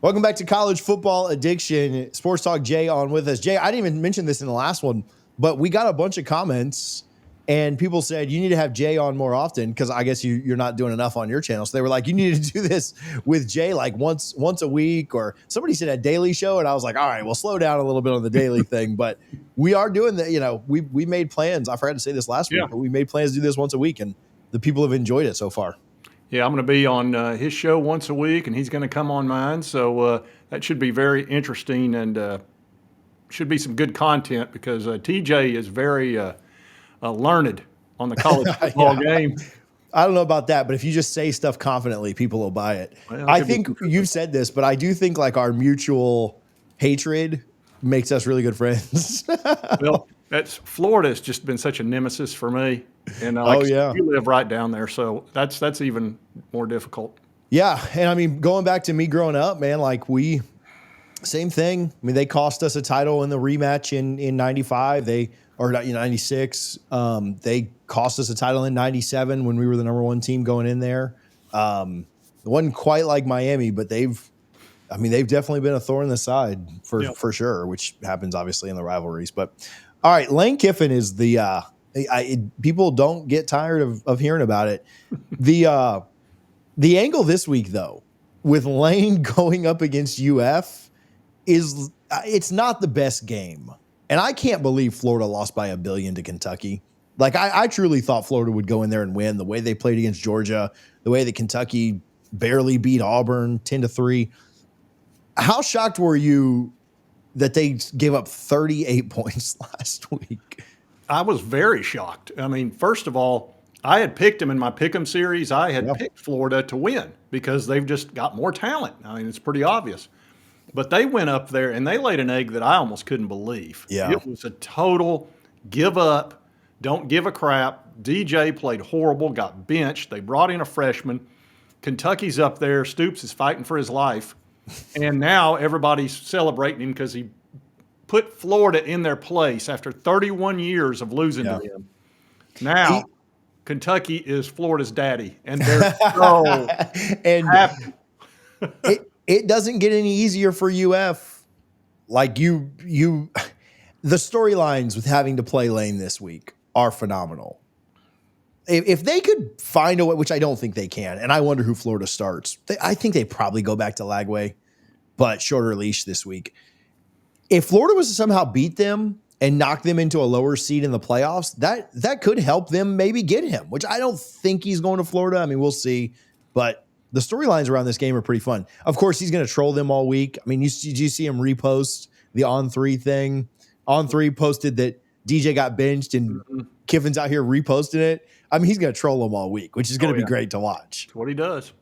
Welcome back to College Football Addiction. Sports Talk Jay on with us. Jay, I didn't even mention this in the last one, but we got a bunch of comments and people said you need to have Jay on more often because I guess you're not doing enough on your channel. So they were like, you need to do this with Jay like once a week, or somebody said a daily show. And I was like, all right, well, slow down a little bit on the daily thing. But we are doing that. You know, we made plans. I forgot to say this last week, but we made plans to do this once a week and the people have enjoyed it so far. Yeah, I'm going to be on his show once a week, and he's going to come on mine. So that should be very interesting and should be some good content because TJ is very learned on the college football game. I don't know about that, but if you just say stuff confidently, people will buy it. Well, I think you've said this, but I do think like our mutual hatred makes us really good friends. Well, Florida's just been such a nemesis for me. And you live right down there, so that's even more difficult. Yeah, and I mean, going back to me growing up, man, like same thing. I mean, they cost us a title in the rematch in 95. 96. They cost us a title in 97 when we were the number one team going in there. It wasn't quite like Miami, but they've definitely been a thorn in the side for sure, which happens obviously in the rivalries. But all right, Lane Kiffin is the people don't get tired of hearing about it. The angle this week, though, with Lane going up against UF it's not the best game. And I can't believe Florida lost by 1 billion to Kentucky. Like, I truly thought Florida would go in there and win the way they played against Georgia, the way that Kentucky barely beat Auburn 10-3. How shocked were you that they gave up 38 points last week? I was very shocked. I mean, first of all, I had picked them in my Pick'em series. I had picked Florida to win because they've just got more talent. I mean, it's pretty obvious. But they went up there and they laid an egg that I almost couldn't believe. Yeah. It was a total give up, don't give a crap. DJ played horrible, got benched. They brought in a freshman. Kentucky's up there. Stoops is fighting for his life. And now everybody's celebrating him because he put Florida in their place after 31 years of losing to them. Now, Kentucky is Florida's daddy, and they're so happy. It doesn't get any easier for UF. Like the storylines with having to play Lane this week are phenomenal. If they could find a way, which I don't think they can, and I wonder who Florida starts. I think they probably go back to Lagway, but shorter leash this week. If Florida was to somehow beat them and knock them into a lower seed in the playoffs, that could help them maybe get him, which I don't think he's going to Florida. I mean, we'll see. But the storylines around this game are pretty fun. Of course, he's going to troll them all week. I mean, did you see him repost the On3 thing? On3 posted that DJ got benched and Kiffin's out here reposting it. I mean, he's going to troll them all week, which is going to be great to watch. That's what he does.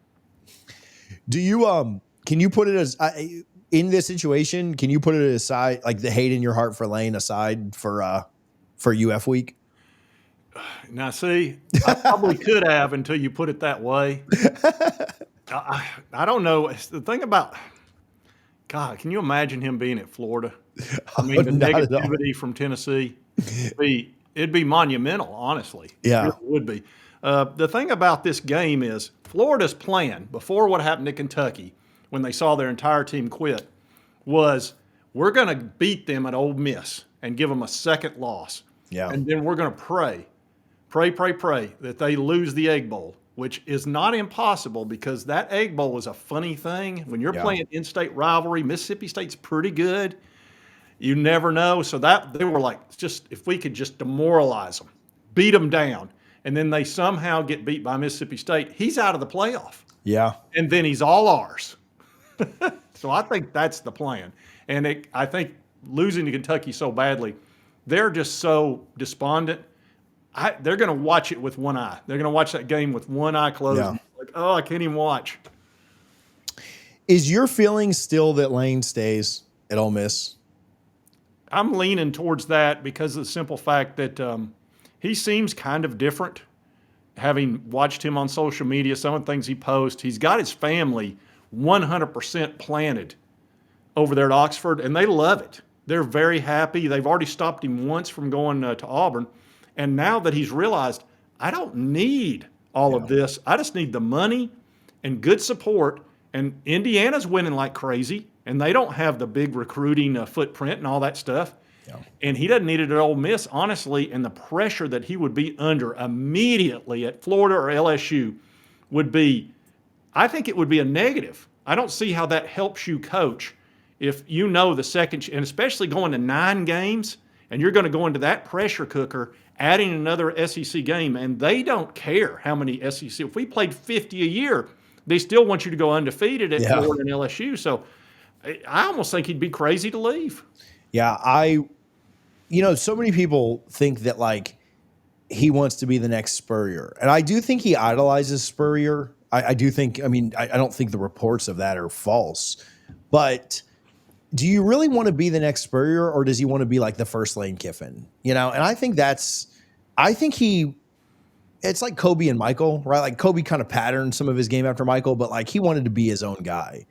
Do you can you put it as in this situation? Can you put it aside, like the hate in your heart for Lane aside for UF week? Now, see, I probably could have until you put it that way. I don't know. It's the thing about God, can you imagine him being at Florida? I mean, the negativity from Tennessee, it'd be monumental, honestly. Yeah. It would be. The thing about this game is Florida's plan before what happened to Kentucky when they saw their entire team quit was we're going to beat them at Ole Miss and give them a second loss. Yeah. And then we're going to pray that they lose the Egg Bowl, which is not impossible because that Egg Bowl is a funny thing. When you're playing in-state rivalry, Mississippi State's pretty good. You never know. So they were like, just if we could just demoralize them, beat them down, and then they somehow get beat by Mississippi State, he's out of the playoff. Yeah. And then he's all ours. So I think that's the plan. And I think losing to Kentucky so badly, they're just so despondent. They're going to watch it with one eye. They're going to watch that game with one eye closed. Yeah. Like, oh, I can't even watch. Is your feeling still that Lane stays at Ole Miss? I'm leaning towards that because of the simple fact that he seems kind of different. Having watched him on social media, some of the things he posts, he's got his family 100% planted over there at Oxford, and they love it. They're very happy. They've already stopped him once from going to Auburn. And now that he's realized, I don't need all of this. I just need the money and good support And Indiana's winning like crazy, and they don't have the big recruiting footprint and all that stuff. Yeah. And he doesn't need it at Ole Miss, honestly. And the pressure that he would be under immediately at Florida or LSU would be, I think it would be a negative. I don't see how that helps you coach if you know the second, and especially going to 9 games, and you're going to go into that pressure cooker, adding another SEC game, and they don't care how many SEC. If we played 50 a year, they still want you to go undefeated at Florida and LSU. So I almost think he'd be crazy to leave. Yeah, so many people think that like he wants to be the next Spurrier. And I do think he idolizes Spurrier. I do think, I don't think the reports of that are false. But do you really want to be the next Spurrier, or does he want to be like the first Lane Kiffin? And I think it's like Kobe and Michael, right? Like Kobe kind of patterned some of his game after Michael, but like he wanted to be his own guy.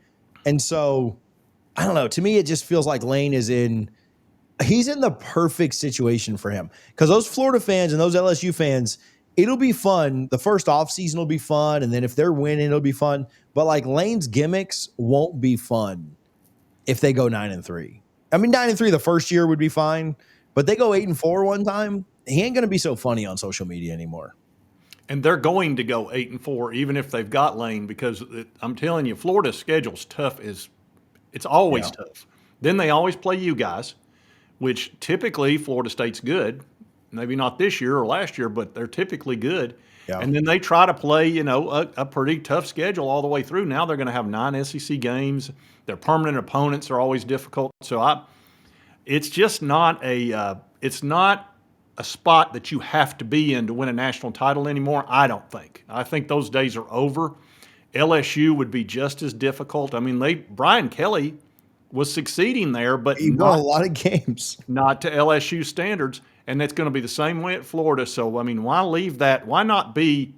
And so, I don't know. To me, it just feels like Lane he's in the perfect situation for him, because those Florida fans and those LSU fans, it'll be fun. The first offseason will be fun. And then if they're winning, it'll be fun. But like Lane's gimmicks won't be fun if they go 9-3. 9-3 the first year would be fine, but they go 8-4 one time, he ain't going to be so funny on social media anymore. And they're going to go 8-4, even if they've got Lane, because I'm telling you, Florida's schedule's tough. It's always tough. Then they always play you guys, which typically Florida State's good. Maybe not this year or last year, but they're typically good. Yeah. And then they try to play, a pretty tough schedule all the way through. Now they're going to have 9 SEC games. Their permanent opponents are always difficult. So it's just not it's not a spot that you have to be in to win a national title anymore, I don't think. I think those days are over. LSU would be just as difficult. Brian Kelly was succeeding there, but he won a lot of games. Not to LSU standards, and that's going to be the same way at Florida. So, why leave that? Why not be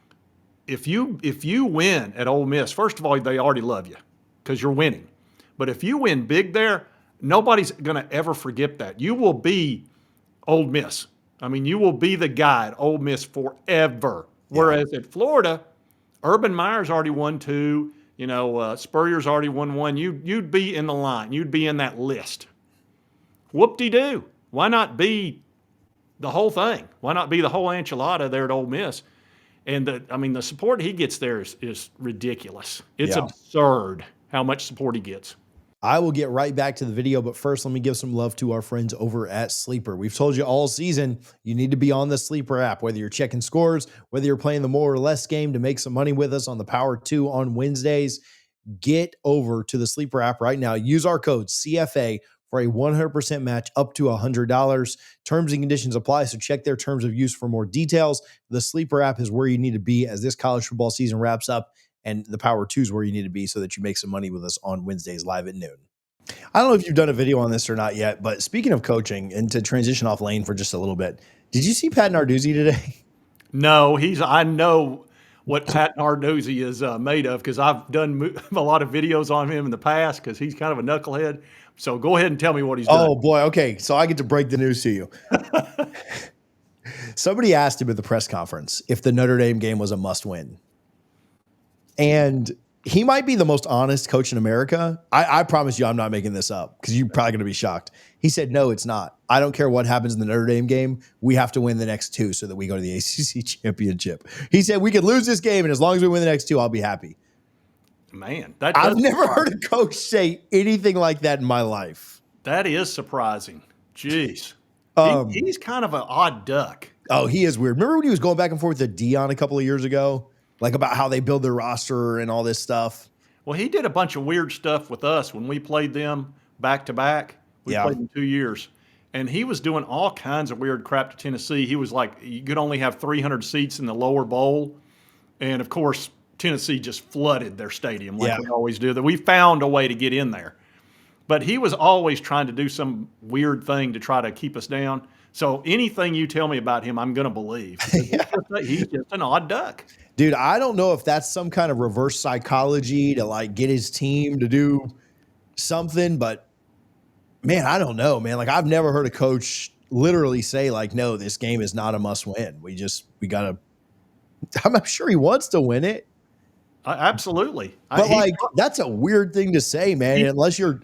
– if you win at Ole Miss, first of all, they already love you because you're winning. But if you win big there, nobody's going to ever forget that. You will be – Ole Miss. You will be the guy at Ole Miss forever. Whereas at Florida, Urban Meyer's already won 2. Spurrier's already won 1. You'd be in the line. You'd be in that list. Whoop-de-doo. Why not be the whole thing? Why not be the whole enchilada there at Ole Miss? And the support he gets there is ridiculous. It's absurd how much support he gets. I will get right back to the video, but first let me give some love to our friends over at Sleeper. We've told you all season you need to be on the Sleeper app, whether you're checking scores, whether you're playing the more or less game to make some money with us on the Power 2 on Wednesdays. Get over to the Sleeper app right now. Use our code CFA for a 100% match up to $100. Terms and conditions apply, so check their terms of use for more details. The Sleeper app is where you need to be as this college football season wraps up. And the Power 2 is where you need to be so that you make some money with us on Wednesdays live at noon. I don't know if you've done a video on this or not yet, but speaking of coaching, and to transition off Lane for just a little bit, did you see Pat Narduzzi today? No, I know what Pat Narduzzi is made of because I've done a lot of videos on him in the past because he's kind of a knucklehead. So go ahead and tell me what he's done. Oh, boy. Okay, so I get to break the news to you. Somebody asked him at the press conference if the Notre Dame game was a must-win. And he might be the most honest coach in America. I promise you I'm not making this up because you're probably going to be shocked. He said, no, it's not. I don't care what happens in the Notre Dame game. We have to win the next 2 so that we go to the ACC championship. He said, we could lose this game, and as long as we win the next 2, I'll be happy. Man, I've never heard a coach say anything like that in my life. That is surprising. Jeez. He's kind of an odd duck. Oh, he is weird. Remember when he was going back and forth with Dion a couple of years ago? Like about how they build their roster and all this stuff. Well, he did a bunch of weird stuff with us when we played them back to back. We played them 2 years. And he was doing all kinds of weird crap to Tennessee. He was like, you could only have 300 seats in the lower bowl. And, of course, Tennessee just flooded their stadium like we always do. That we found a way to get in there. But he was always trying to do some weird thing to try to keep us down. So anything you tell me about him, I'm going to believe. He's just an odd duck. Dude, I don't know if that's some kind of reverse psychology to like get his team to do something, but man, I don't know, man. Like I've never heard a coach literally say like, no, this game is not a must win. We got to, I'm sure he wants to win it. Absolutely. But like, that's a weird thing to say, man. Unless you're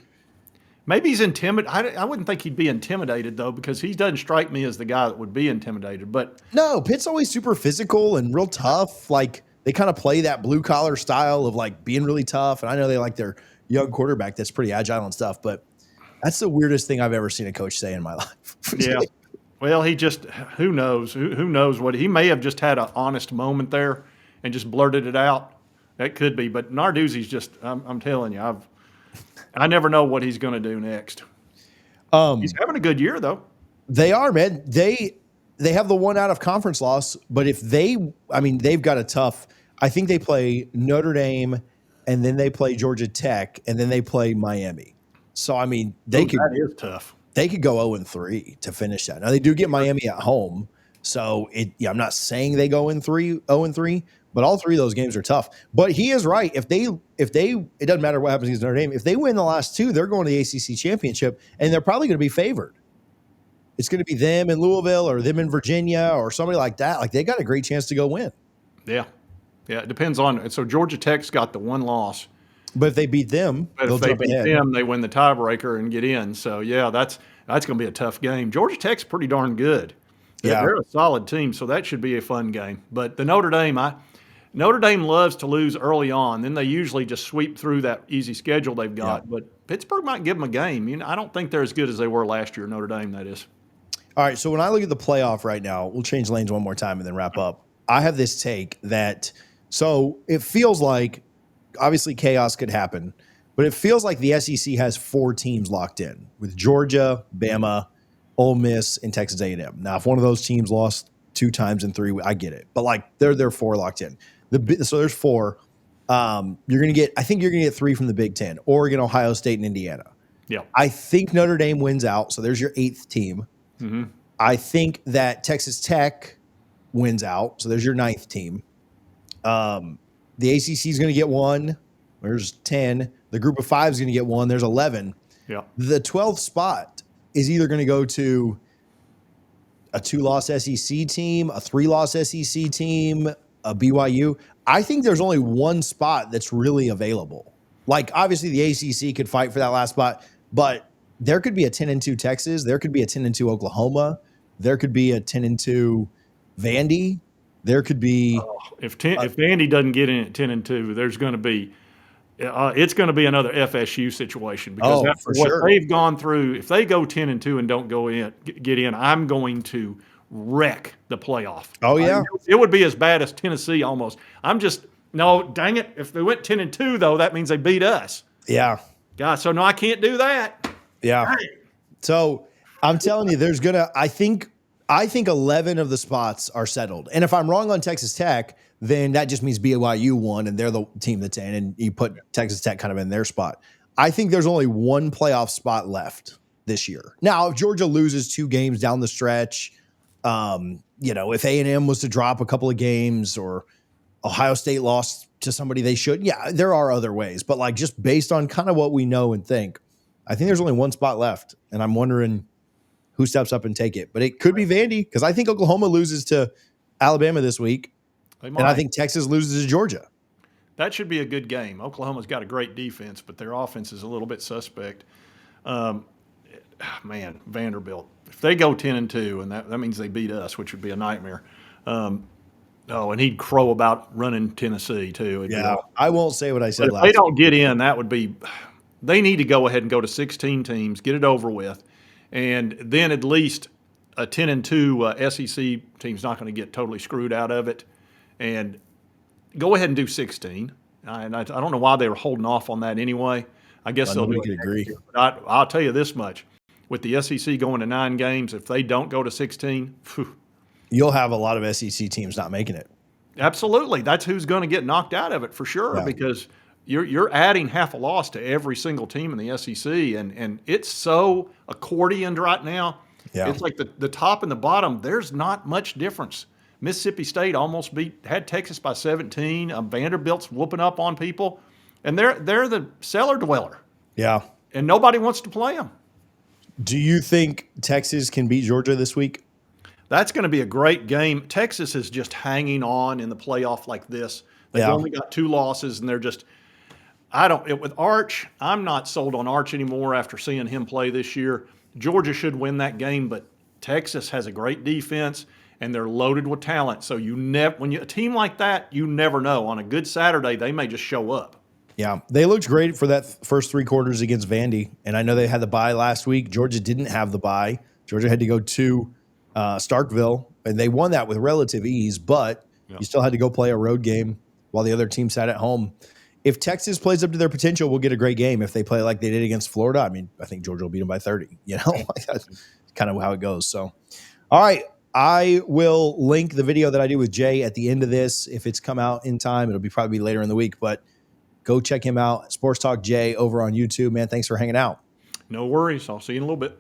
Maybe he's intimidated. I wouldn't think he'd be intimidated though, because he doesn't strike me as the guy that would be intimidated. But no, Pitt's always super physical and real tough. Like they kind of play that blue collar style of like being really tough. And I know they like their young quarterback that's pretty agile and stuff, but that's the weirdest thing I've ever seen a coach say in my life. yeah, well, he just who knows who knows what he may have just had an honest moment there and just blurted it out. That could be, but Narduzzi's just I'm telling you, I never know what he's going to do next. He's having a good year though. They are, man. They have the one out of conference loss, but if they've got a tough. I think they play Notre Dame, and then they play Georgia Tech, and then they play Miami. So I mean, That is tough. They could go 0-3 to finish that. Now they do get Miami at home, so I'm not saying they go 0-3, but all three of those games are tough. But he is right. If they, it doesn't matter what happens against Notre Dame. If they win the last two, they're going to the ACC championship, and they're probably going to be favored. It's going to be them in Louisville or them in Virginia or somebody like that. Like they got a great chance to go win. Yeah, it depends on. So Georgia Tech's got the one loss. But if they beat them, But if they beat them, they win the tiebreaker and get in. So yeah, that's going to be a tough game. Georgia Tech's pretty darn good. Yeah. They're a solid team, so that should be a fun game. But the Notre Dame loves to lose early on. Then they usually just sweep through that easy schedule they've got. Yeah. But Pittsburgh might give them a game. I don't think they're as good as they were last year. Notre Dame, that is. All right. So when I look at the playoff right now, we'll change lanes one more time and then wrap up. I have this take that so it feels like obviously chaos could happen. But it feels like the SEC has 4 teams locked in with Georgia, Bama, Ole Miss, and Texas A&M. Now, if one of those teams lost 2 times in 3 weeks, I get it. But like they're 4 locked in. So there's 4. I think you're gonna get 3 from the Big Ten: Oregon, Ohio State, and Indiana. Yeah. I think Notre Dame wins out. So there's your 8th team. Mm-hmm. I think that Texas Tech wins out. So there's your 9th team. The ACC is going to get 1. There's 10. The group of 5 is going to get 1. There's 11. Yeah. The 12th spot is either going to go to a 2-loss SEC team, a 3-loss SEC team, a BYU. I think there's only one spot that's really available. Like, obviously, the ACC could fight for that last spot, but there could be a 10-2 Texas. There could be a 10-2 Oklahoma. There could be a 10-2 Vandy. There could be if Vandy doesn't get in at 10-2, there's going to be it's going to be another FSU situation because they've gone through. If they go 10-2 and don't get in, I'm going to wreck the playoff. Oh yeah, it would be as bad as Tennessee almost. Dang it! If they went 10-2 though, that means they beat us. Yeah, God, so no, I can't do that. Yeah. Dang. So I'm telling you, I think 11 of the spots are settled. And if I'm wrong on Texas Tech, then that just means BYU won and they're the team that's in, and you put Texas Tech kind of in their spot. I think there's only one playoff spot left this year. Now, if Georgia loses 2 games down the stretch, if A&M was to drop a couple of games or Ohio State lost to somebody they should, yeah, there are other ways. But like just based on kind of what we know and think, I think there's only one spot left. And I'm wondering who steps up and take it. But it could be Vandy because I think Oklahoma loses to Alabama this week. And I think Texas loses to Georgia. That should be a good game. Oklahoma's got a great defense, but their offense is a little bit suspect. Vanderbilt. If they go 10-2, and that means they beat us, which would be a nightmare. And he'd crow about running Tennessee too. I won't say what I said last. If they don't get in, that would be. They need to go ahead and go to 16 teams, get it over with, and then at least a 10-2 SEC team's not going to get totally screwed out of it. And go ahead and do 16. And I don't know why they were holding off on that anyway. I guess they'll do it. Agree. But I'll tell you this much. With the SEC going to 9 games, if they don't go to 16, you'll have a lot of SEC teams not making it. Absolutely. That's who's going to get knocked out of it for sure because you're adding half a loss to every single team in the SEC. And it's so accordioned right now. Yeah. It's like the top and the bottom, there's not much difference. Mississippi State almost had Texas by 17. Vanderbilt's whooping up on people, and they're the cellar dweller. Yeah, and nobody wants to play them. Do you think Texas can beat Georgia this week? That's going to be a great game. Texas is just hanging on in the playoff like this. They've Yeah. only got 2 losses, and they're just with Arch, I'm not sold on Arch anymore after seeing him play this year. Georgia should win that game, but Texas has a great defense and they're loaded with talent. So a team like that, you never know. On a good Saturday, they may just show up. Yeah, they looked great for that first 3 quarters against Vandy, and I know they had the bye last week. Georgia didn't have the bye. Georgia had to go to Starkville, and they won that with relative ease, but you still had to go play a road game while the other team sat at home. If Texas plays up to their potential, we'll get a great game. If they play like they did against Florida, I mean, I think Georgia will beat them by 30. That's kind of how it goes. So, all right, I will link the video that I did with Jay at the end of this. If it's come out in time, it'll probably be later in the week, but go check him out. Sports Talk Jay over on YouTube, man. Thanks for hanging out. No worries. I'll see you in a little bit.